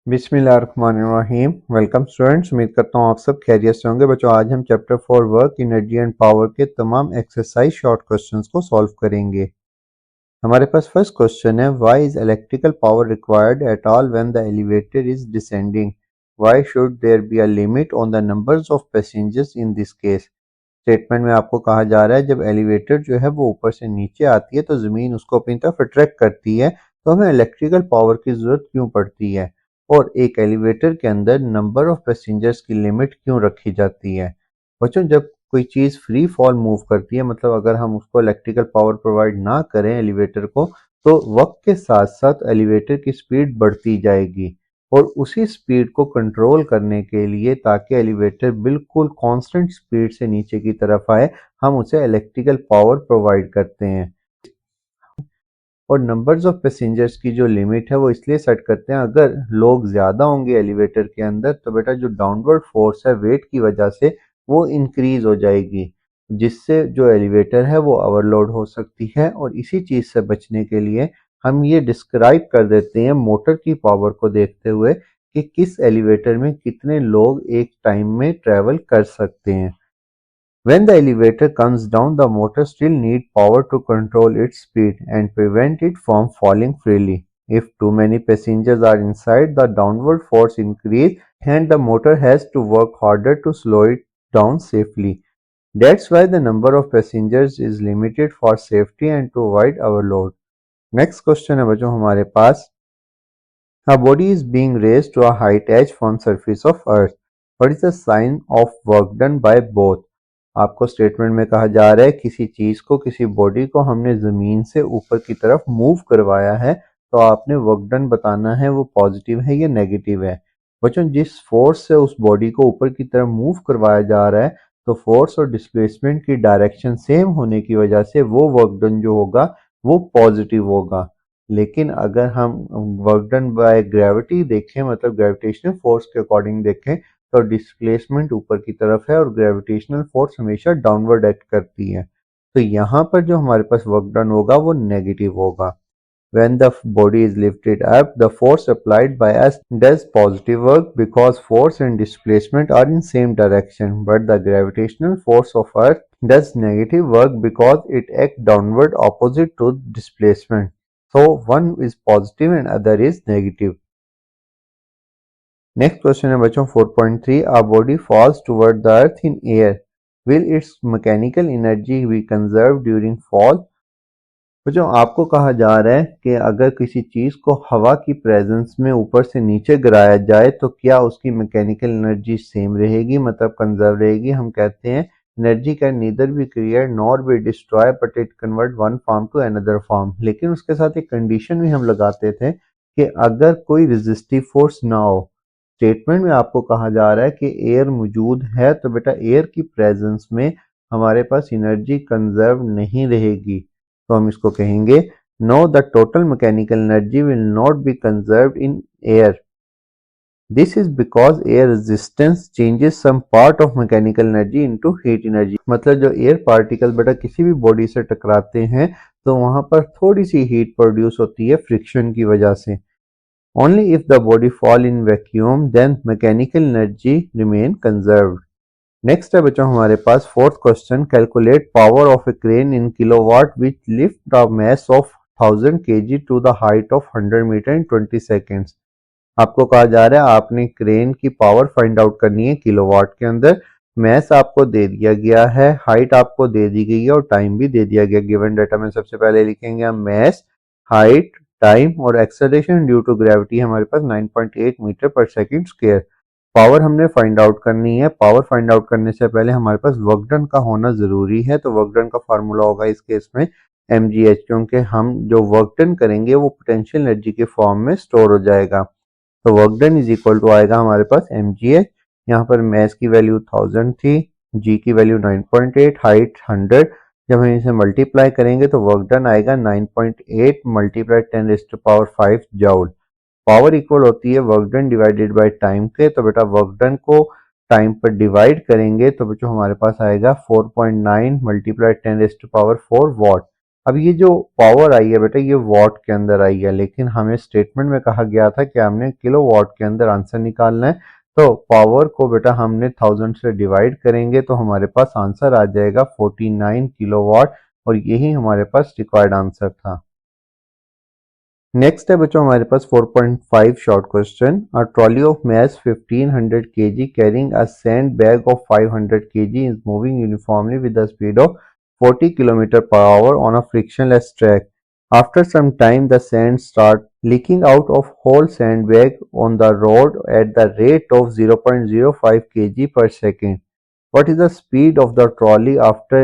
बिस्मिल्लाहिर्रहमानिर्रहीम। Welcome students, उम्मीद करता हूँ आप सब खैरियत से होंगे। बच्चों, आज हम chapter 4 work energy and power के तमाम एक्सरसाइज शॉर्ट क्वेश्चंस को सॉल्व करेंगे। हमारे पास फर्स्ट क्वेश्चन है, why is electrical power required at all when the elevator is descending? Why should there be a limit on the numbers of passengers in this case? Statement में आपको कहा जा रहा है जब एलिवेटर जो है वो ऊपर से नीचे आती है तो ज़मीन उसको अपनी तरफ अट्रैक्ट करती है, तो हमें इलेक्ट्रिकल पावर की ज़रूरत क्यों पड़ती है और एक एलिवेटर के अंदर नंबर ऑफ पैसेंजर्स की लिमिट क्यों रखी जाती है। बच्चों, जब कोई चीज़ फ्री फॉल मूव करती है, मतलब अगर हम उसको इलेक्ट्रिकल पावर प्रोवाइड ना करें एलिवेटर को, तो वक्त के साथ साथ एलिवेटर की स्पीड बढ़ती जाएगी और उसी स्पीड को कंट्रोल करने के लिए, ताकि एलिवेटर बिल्कुल कांस्टेंट स्पीड से नीचे की तरफ आए, हम उसे इलेक्ट्रिकल पावर प्रोवाइड करते हैं। और नंबर्स ऑफ पैसेंजर्स की जो लिमिट है वो इसलिए सेट करते हैं, अगर लोग ज़्यादा होंगे एलिवेटर के अंदर तो बेटा जो डाउनवर्ड फोर्स है वेट की वजह से वो इंक्रीज हो जाएगी, जिससे जो एलिवेटर है वो ओवरलोड हो सकती है। और इसी चीज़ से बचने के लिए हम ये डिस्क्राइब कर देते हैं मोटर की पावर को देखते हुए कि किस एलिवेटर में कितने लोग एक टाइम में ट्रेवल कर सकते हैं। When the elevator comes down, the motor still needs power to control its speed and prevent it from falling freely. If too many passengers are inside, the downward force increases and the motor has to work harder to slow it down safely. That's why the number of passengers is limited for safety and to avoid overload. Next question है बच्चों हमारे पास, a body is being raised to a height h from surface of earth. What is the sign of work done by both? आपको statement में कहा जा रहा है किसी चीज को, किसी बॉडी को हमने जमीन से ऊपर की तरफ मूव करवाया है, तो आपने वर्क डन बताना है वो पॉजिटिव है या नेगेटिव है। बच्चों, जिस फोर्स से उस बॉडी को ऊपर की तरफ मूव करवाया जा रहा है, तो फोर्स और डिस्प्लेसमेंट की डायरेक्शन सेम होने की वजह से वो वर्क डन जो होगा वो पॉजिटिव होगा। लेकिन अगर हम वर्क डन बाय ग्रेविटी देखें, मतलब ग्रेविटेशनल फोर्स के अकॉर्डिंग देखें, तो डिस्प्लेसमेंट ऊपर की तरफ है और ग्रेविटेशनल फोर्स हमेशा डाउनवर्ड एक्ट करती है, तो यहाँ पर जो हमारे पास वर्क डन होगा वो नेगेटिव होगा। When the body is lifted up, the force applied by us does positive work because force and displacement are in same direction, but the gravitational force of earth does negative work because it acts downward opposite to displacement. So one is positive and other is negative. Next question है बच्चों 4.3, a body falls toward the earth in air, will its mechanical energy be conserved during fall? बच्चों, आपको कहा जा रहा है कि अगर किसी चीज को हवा की प्रेजेंस में ऊपर से नीचे गिराया जाए तो क्या उसकी मैकेनिकल एनर्जी सेम रहेगी, मतलब कंजर्व रहेगी। हम कहते हैं energy can neither be create nor be destroy but it convert one form to another form. लेकिन उसके साथ एक कंडीशन भी हम लगाते थे कि अगर कोई रेजिस्टिव फोर्स ना हो। स्टेटमेंट में आपको कहा जा रहा है कि एयर मौजूद है, तो बेटा एयर की प्रेजेंस में हमारे पास एनर्जी कंजर्व नहीं रहेगी, तो हम इसको कहेंगे no, the total mechanical energy will not be conserved in air. This is because air resistance changes some part of mechanical energy into heat energy. मतलब जो एयर पार्टिकल बेटा किसी भी बॉडी से टकराते हैं तो वहां पर थोड़ी सी हीट प्रोड्यूस होती है फ्रिक्शन की वजह से। Only if the body fall in vacuum then mechanical energy remain conserved. Next है बच्चों हमारे पास fourth question, calculate power of a crane in kilowatt which lift a mass of 1000 kg to the height of 100 metre in 20 seconds. आपको कहा जा रहा है आपने क्रेन की पावर फाइंड आउट करनी है किलोवाट के अंदर। मैस आपको दे दिया गया है, हाइट आपको दे दी गई है और टाइम भी दे दिया गया। गिवन डाटा में सबसे पहले लिखेंगे हम मैस, हाइट, टाइम और एक्सेलरेशन ड्यू टू ग्रेविटी हमारे पास 9.8 मीटर पर सेकंड स्क्वायर। पावर हमने फाइंड आउट करनी है। पावर फाइंड आउट करने से पहले हमारे पास वर्क डन का होना जरूरी है, तो वर्क डन का फार्मूला होगा इस केस में mgh, क्योंकि हम जो वर्क डन करेंगे वो पोटेंशियल एनर्जी के फॉर्म में स्टोर हो जाएगा। तो work done is equal to आएगा हमारे पास mgh। यहाँ पर मैस की वैल्यू 1000 थी, g की वैल्यू 9.8, हाइट 100। जब हम इसे मल्टीप्लाई करेंगे तो वर्क डन आएगा 9.8 मल्टीप्लाई 10⁵ जूल। पावर इक्वल होती है work done divided by time के, तो बेटा वर्क डन को टाइम पर डिवाइड करेंगे तो बच्चों हमारे पास आएगा 4.9 मल्टीप्लाई 10⁴ वॉट। अब ये जो पावर आई है बेटा ये वॉट के अंदर आई है, लेकिन हमें स्टेटमेंट में कहा गया था कि हमने किलो वॉट के अंदर आंसर निकालना है। तो पावर को बेटा हमने 1000 से डिवाइड करेंगे तो हमारे पास आंसर आ जाएगा 49 किलोवाट, और यही हमारे पास रिक्वायर्ड आंसर था। नेक्स्ट है बच्चों हमारे पास 4.5 short question. A trolley of mass 1500 kg carrying a sand bag of 500 kg is moving uniformly with the speed of 40 km per hour on a frictionless track. After some time, the sand starts leaking out of whole sandbag on the road at the rate of 0.05 kg per second. What is the speed of the trolley after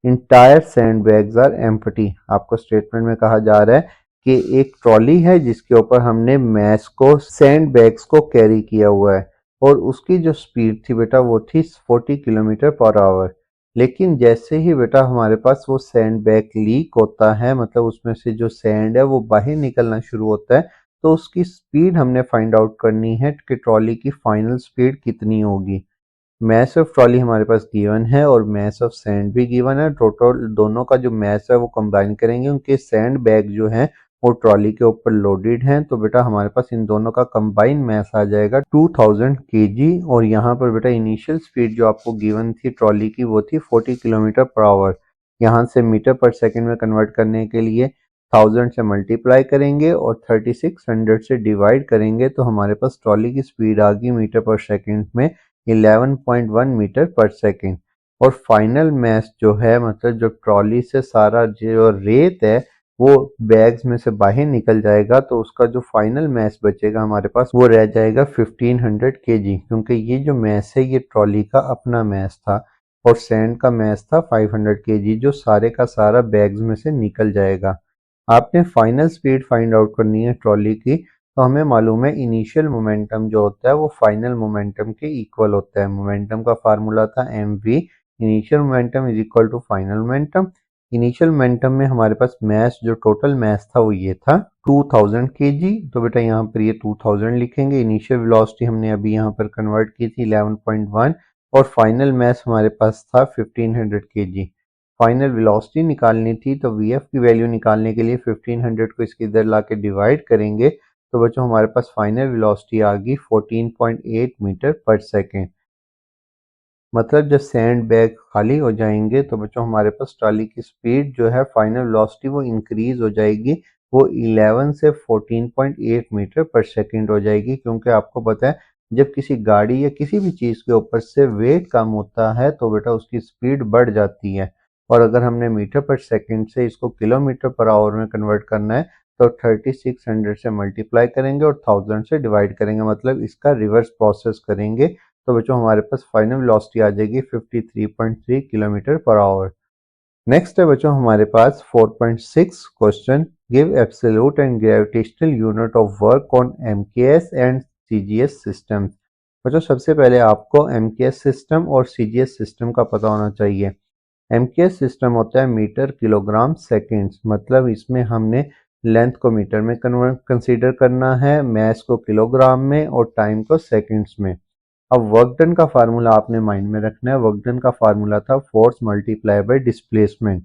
entire sandbags are empty? आपको statement में कहा जा रहा है कि एक trolley है जिसके ऊपर हमने मैस को सैंड बैग्स को कैरी किया हुआ है, और उसकी जो स्पीड थी बेटा वो थी 40 किलोमीटर पर आवर। लेकिन जैसे ही बेटा हमारे पास वो सैंड बैग लीक होता है, मतलब उसमें से जो सैंड है वो बाहर निकलना शुरू होता है, तो उसकी स्पीड हमने फाइंड आउट करनी है कि ट्रॉली की फाइनल स्पीड कितनी होगी। मैस ऑफ ट्रॉली हमारे पास गिवन है और मैस ऑफ सैंड भी गिवन है। टोटल दोनों का जो मैस है वो कंबाइन करेंगे, उनके सैंड बैग जो हैं वो ट्रॉली के ऊपर लोडेड हैं, तो बेटा हमारे पास इन दोनों का कंबाइन मैस आ जाएगा 2000 केजी। और यहाँ पर बेटा इनिशियल स्पीड जो आपको गिवन थी ट्रॉली की वो थी 40 किलोमीटर पर आवर। यहाँ से मीटर पर सेकंड में कन्वर्ट करने के लिए 1000 से मल्टीप्लाई करेंगे और 3600 से डिवाइड करेंगे तो हमारे पास ट्रॉली की स्पीड आ गई मीटर पर सेकंड में 11.1 मीटर पर सेकंड। और फाइनल मैस जो है, मतलब जो ट्रॉली से सारा जो रेत है वो बैग्स में से बाहर निकल जाएगा, तो उसका जो फाइनल मैस बचेगा हमारे पास वो रह जाएगा 1500 केजी, क्योंकि ये जो मैस है ये ट्रॉली का अपना मैस था और सैंड का मैस था 500 केजी, जो सारे का सारा बैग्स में से निकल जाएगा। आपने फाइनल स्पीड फाइंड आउट करनी है ट्रॉली की, तो हमें मालूम है इनिशियल मोमेंटम जो होता है वो फाइनल मोमेंटम के इक्वल होता है। मोमेंटम का फार्मूला था mv, initial momentum is equal to final momentum. Initial momentum में हमारे पास मैस जो टोटल मैस था वो ये था 2000 kg, तो बेटा यहाँ पर ये 2000 लिखेंगे। इनिशियल वेलोसिटी हमने अभी यहाँ पर कन्वर्ट की थी 11.1, और फाइनल मैस हमारे पास था 1500 kg। फाइनल वेलोसिटी निकालनी थी तो vf की वैल्यू निकालने के लिए 1500 को इसके इधर ला के डिवाइड करेंगे तो बच्चों हमारे पास फाइनल वेलोसिटी आ गई 14.8 मीटर पर सेकेंड। मतलब जब सैंड बैग खाली हो जाएंगे तो बच्चों हमारे पास ट्रॉली की स्पीड जो है फाइनल वेलोसिटी वो इंक्रीज हो जाएगी, वो 11 से 14.8 मीटर पर सेकेंड हो जाएगी। क्योंकि आपको पता है जब किसी गाड़ी या किसी भी चीज़ के ऊपर से वेट कम होता है तो बेटा उसकी स्पीड बढ़ जाती है, और अगर हमने मीटर पर सेकेंड से इसको किलोमीटर पर आवर में कन्वर्ट करना है तो 3600 से मल्टीप्लाई करेंगे और 1000 से डिवाइड करेंगे, मतलब इसका रिवर्स प्रोसेस करेंगे तो बच्चों हमारे पास फाइनल वेलोसिटी आ जाएगी 53.3 किलोमीटर पर आवर। नेक्स्ट है बच्चों हमारे पास 4.6 question. Give absolute and gravitational unit of work on MKS and CGS system. बच्चों सबसे पहले आपको एमकेएस सिस्टम और सीजीएस सिस्टम का पता होना चाहिए। एमकेएस सिस्टम होता है मीटर किलोग्राम सेकेंड्स, मतलब इसमें हमने लेंथ को मीटर में कन्वर्ट कंसीडर करना है, मैस को किलोग्राम में और टाइम को सेकेंड्स में। अब वर्क डन का फार्मूला आपने माइंड में रखना है। वर्क डन का फार्मूला था force multiply by displacement.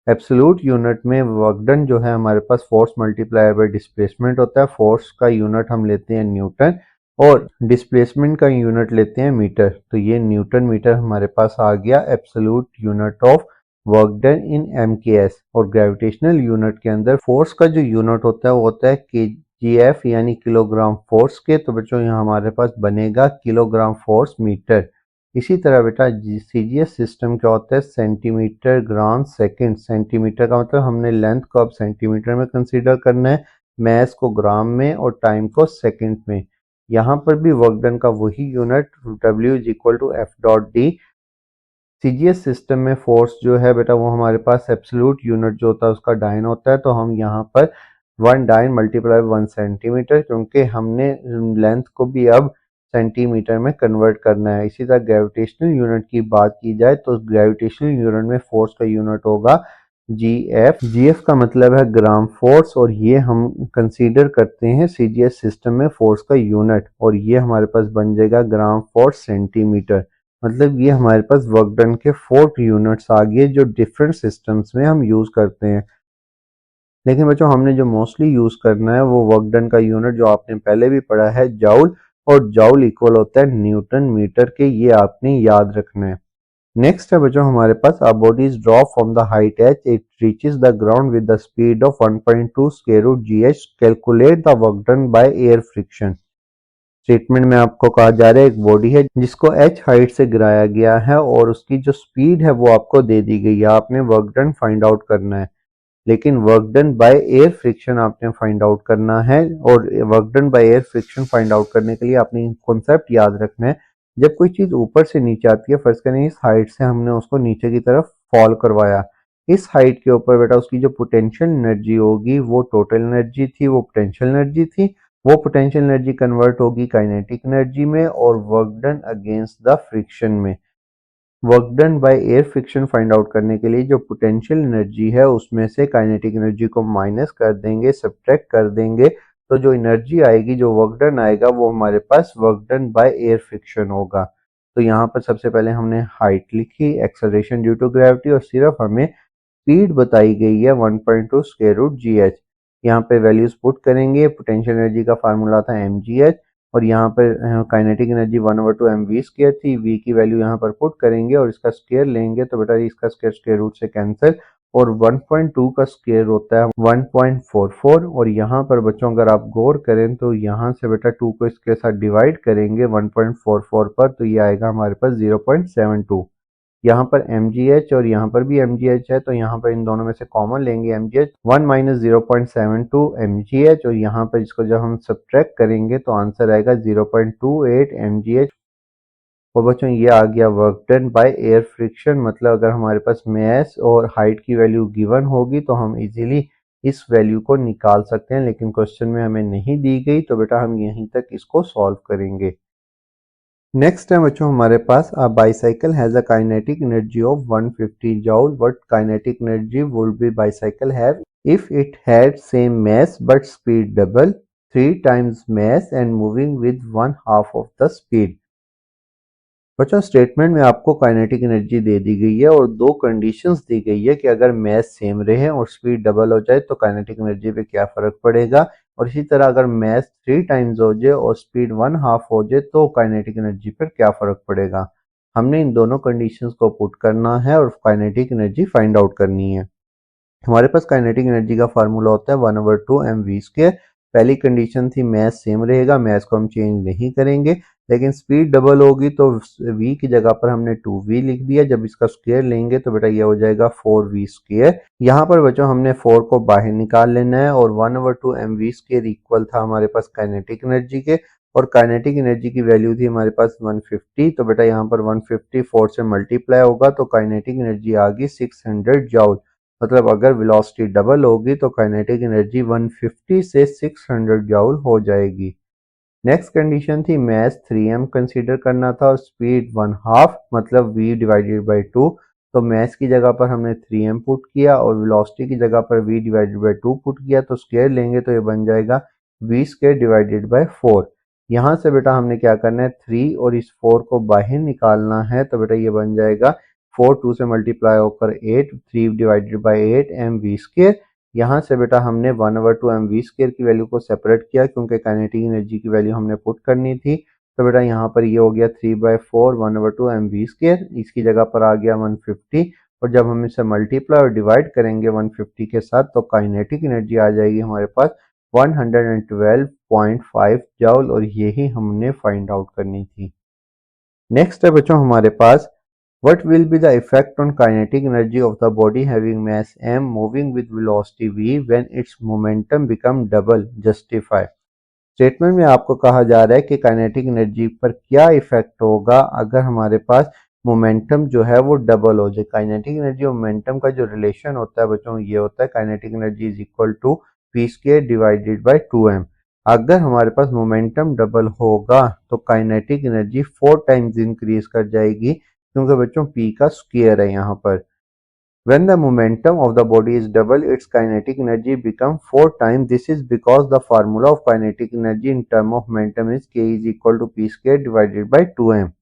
Absolute unit में वर्क डन जो है हमारे पास फोर्स मल्टीप्लाई बाय डिस्प्लेसमेंट होता है। फोर्स का यूनिट हम लेते हैं न्यूटन और डिस्प्लेसमेंट का यूनिट लेते हैं मीटर, तो ये न्यूटन मीटर हमारे पास आ गया absolute unit of work done in MKS. और ग्रेविटेशनल यूनिट के अंदर फोर्स का जो यूनिट होता है वो होता है केजीएफ यानी किलोग्राम फोर्स के, तो बच्चों यहाँ हमारे पास बनेगा किलोग्राम फोर्स मीटर। इसी तरह बेटा सीजीएस सिस्टम क्या होता है सेंटीमीटर ग्राम सेकंड। सेंटीमीटर का मतलब हमने लेंथ को अब सेंटीमीटर में कंसीडर करना है, मैस को ग्राम में और टाइम को सेकंड में। यहाँ पर भी वर्क डन का वही unit W is equal to F dot D. CGS system में फोर्स जो है बेटा वो हमारे पास एब्सोल्यूट यूनिट जो होता है उसका डाइन होता है, तो हम यहाँ पर 1 डाइन मल्टीप्लाई 1 सेंटीमीटर, क्योंकि हमने लेंथ को भी अब सेंटीमीटर में कन्वर्ट करना है। इसी तरह ग्रेविटेशनल यूनिट की बात की जाए तो ग्रेविटेशनल यूनिट में फोर्स का यूनिट होगा जीएफ। जीएफ का मतलब है ग्राम फोर्स, और ये हम कंसीडर करते हैं सीजीएस सिस्टम में फोर्स का यूनिट, और ये हमारे पास बन जाएगा ग्राम फोर्स सेंटीमीटर। मतलब ये हमारे पास वर्क डन के 4 यूनिट्स आ गए जो डिफरेंट सिस्टम्स में हम यूज करते हैं। लेकिन बच्चों हमने जो मोस्टली यूज करना है वो वर्क डन का यूनिट जो आपने पहले भी पढ़ा है जाउल, और जाउल इक्वल होता है न्यूटन मीटर के, ये आपने याद रखना है। नेक्स्ट है बच्चों हमारे पास a body is drop from the height H it reaches the ground with the speed of 1.2 square root GH, calculate the work done by air friction. Statement में आपको कहा जा रहा है एक बॉडी है जिसको एच हाइट से गिराया गया है और उसकी जो स्पीड है वो आपको दे दी गई है, आपने वर्क डन फाइंड आउट करना है। लेकिन work done by air friction आपने फाइंड आउट करना है, और work done by air friction find out करने के लिए आपने कॉन्सेप्ट याद रखना है। जब कोई चीज ऊपर से नीचे आती है, फर्ज करें इस हाइट से हमने उसको नीचे की तरफ फॉल करवाया, इस हाइट के ऊपर बेटा उसकी जो पोटेंशियल एनर्जी होगी वो टोटल एनर्जी थी, वो पोटेंशियल एनर्जी थी, वो पोटेंशियल एनर्जी कन्वर्ट होगी काइनेटिक एनर्जी में और work done against the friction में। Work done by air friction find out करने के लिए जो पोटेंशियल एनर्जी है उसमें से काइनेटिक एनर्जी को माइनस कर देंगे, सब्ट्रैक्ट कर देंगे, तो जो एनर्जी आएगी, जो वर्क डन आएगा वो हमारे पास work done by air friction होगा। तो यहाँ पर सबसे पहले हमने हाइट लिखी, एक्सेलरेशन ड्यू टू ग्रेविटी, और सिर्फ हमें स्पीड बताई गई है 1.2 स्क्वायर रूट जी एच। यहाँ पे वैल्यूज पुट करेंगे, पोटेंशियल एनर्जी का फार्मूला था एम जी एच, और यहाँ पर kinetic energy 1/2 M V square थी, वी की वैल्यू यहाँ पर पुट करेंगे और इसका स्क्वायर लेंगे तो बेटा इसका स्क्वायर स्क्वायर रूट से कैंसिल, और 1.2 का स्क्वायर होता है 1.44, और यहाँ पर बच्चों अगर आप गौर करें तो यहाँ से बेटा 2 को इसके साथ डिवाइड करेंगे 1.44 पर, तो ये आएगा हमारे पास 0.72। यहाँ पर mgh और यहाँ पर भी mgh है, तो यहाँ पर इन दोनों में से कॉमन लेंगे mgh, 1 माइनस 0.72 mgh, और यहाँ पर इसको जब हम सब्ट्रैक्ट करेंगे तो आंसर आएगा 0.28 mgh। और बच्चों ये आ गया work done by air friction. मतलब अगर हमारे पास मास और हाइट की वैल्यू गिवन होगी तो हम इजीली इस वैल्यू को निकाल सकते हैं, लेकिन क्वेश्चन में हमें नहीं दी गई तो बेटा हम यहीं तक इसको सॉल्व करेंगे। नेक्स्ट है बच्चों हमारे पास a bicycle has a kinetic energy of 150 joule, what kinetic energy would be bicycle have if it had same mass but speed double, 3 times mass and moving with 1/2 of the speed. बच्चों statement में आपको kinetic energy दे दी गई है और दो conditions दी गई है कि अगर मास सेम रहे और स्पीड डबल हो जाए तो काइनेटिक एनर्जी पे क्या फर्क पड़ेगा, और इसी तरह अगर मास 3 टाइम्स हो जाए और स्पीड 1/2 हो जाए तो काइनेटिक एनर्जी पर क्या फर्क पड़ेगा। हमने इन दोनों कंडीशंस को पुट करना है और काइनेटिक एनर्जी फाइंड आउट करनी है। हमारे पास काइनेटिक एनर्जी का फार्मूला होता है 1/2 एम वी स्क्वायर। पहली कंडीशन थी मास सेम रहेगा, मास को हम चेंज नहीं करेंगे, लेकिन स्पीड डबल होगी तो v की जगह पर हमने 2v लिख दिया, जब इसका स्क्वायर लेंगे तो बेटा ये हो जाएगा 4v स्क्वायर। यहाँ पर बच्चों हमने 4 को बाहर निकाल लेना है और 1/2 एम वी स्क्वायर इक्वल था हमारे पास काइनेटिक एनर्जी के, और काइनेटिक एनर्जी की वैल्यू थी हमारे पास 150, तो बेटा यहाँ पर 150 4 से मल्टीप्लाई होगा तो काइनेटिक एनर्जी आ गई 600 जूल। मतलब अगर वेलोसिटी डबल होगी तो काइनेटिक एनर्जी 150 से 600 जूल हो जाएगी। नेक्स्ट कंडीशन थी मास 3m कंसीडर करना था और स्पीड 1/2 मतलब v डिवाइडेड बाई 2, तो मास की जगह पर हमने 3m पुट किया और वेलोसिटी की जगह पर v डिवाइडेड बाई 2 पुट किया, तो स्क्वायर लेंगे तो ये बन जाएगा v स्क्वायर डिवाइडेड बाई 4। यहाँ से बेटा हमने क्या करना है 3 और इस 4 को बाहर निकालना है, तो बेटा ये बन जाएगा 4 2 से मल्टीप्लाई होकर 8, 3 divided by 8 M V square. यहाँ से बेटा हमने 1/2 एम वी स्क्वायर की वैल्यू को सेपरेट किया क्योंकि काइनेटिक एनर्जी की वैल्यू हमने पुट करनी थी, तो बेटा यहाँ पर ये हो गया 3/4 1/2 एम वी स्क्वायर, इसकी जगह पर आ गया 150, और जब हम इसे मल्टीप्लाई और डिवाइड करेंगे 150 के साथ तो काइनेटिक एनर्जी आ जाएगी हमारे पास 112.5 जूल, और यही हमने फाइंड आउट करनी थी। नेक्स्ट है बच्चों हमारे पास what will be the effect on kinetic energy of the body having mass m moving with velocity v when its momentum become double, justify। Statement में आपको कहा जा रहा है कि काइनेटिक एनर्जी पर क्या इफेक्ट होगा अगर हमारे पास मोमेंटम जो है वो डबल हो जाए। काइनेटिक एनर्जी और मोमेंटम का जो रिलेशन होता है बच्चों ये होता है kinetic energy is equal to P square divided by 2m। अगर हमारे पास मोमेंटम डबल होगा तो काइनेटिक एनर्जी 4 टाइम्स इंक्रीज कर जाएगी, क्योंकि बच्चों p का स्क्वायर है यहाँ पर। When the momentum of the body is double, its kinetic energy becomes 4 times. This is because the formula of kinetic energy in term of momentum is k is equal to p square divided by 2m।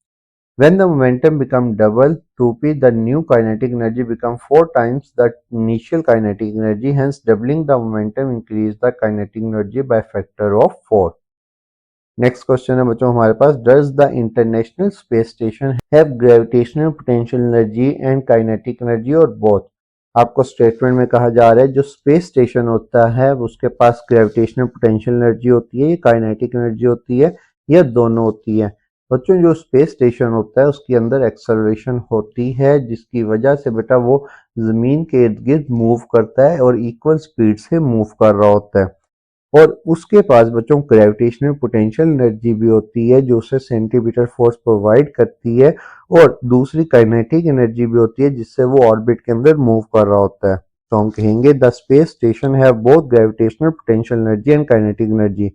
When the momentum becomes double 2p, the new kinetic energy becomes 4 times the initial kinetic energy. Hence, doubling the momentum increase the kinetic energy by factor of 4. Next question है बच्चों हमारे पास, does the international space station have gravitational potential energy and kinetic energy और both. आपको statement में कहा जा रहा है जो स्पेस स्टेशन होता है उसके पास ग्रेविटेशनल पोटेंशियल एनर्जी होती है, काइनेटिक एनर्जी होती है, यह दोनों होती है। बच्चों जो स्पेस स्टेशन होता है उसके अंदर एक्सेलरेशन होती है जिसकी वजह से बेटा वो जमीन के इर्द गिर्द मूव करता है और इक्वल स्पीड से मूव कर रहा होता है। और उसके पास बच्चों ग्रेविटेशनल पोटेंशियल एनर्जी भी होती है जो उसे सेंटीमीटर फोर्स प्रोवाइड करती है, और दूसरी काइनेटिक एनर्जी भी होती है जिससे वो ऑर्बिट के अंदर मूव कर रहा होता है। तो हम कहेंगे the space station have both gravitational potential energy and kinetic energy.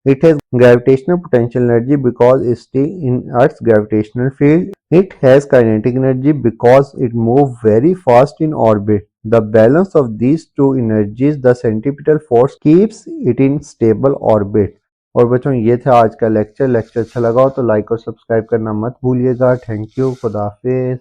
It has gravitational potential energy because it is still in Earth's gravitational field. It has kinetic energy because it moves very fast in orbit. The balance of these two energies, the centripetal force, keeps it in stable orbit. और बच्चों ये था आज का lecture अच्छा लगा हो तो लाइक और सब्सक्राइब करना मत भूलिएगा। थैंक यू, खुदा हाफिज।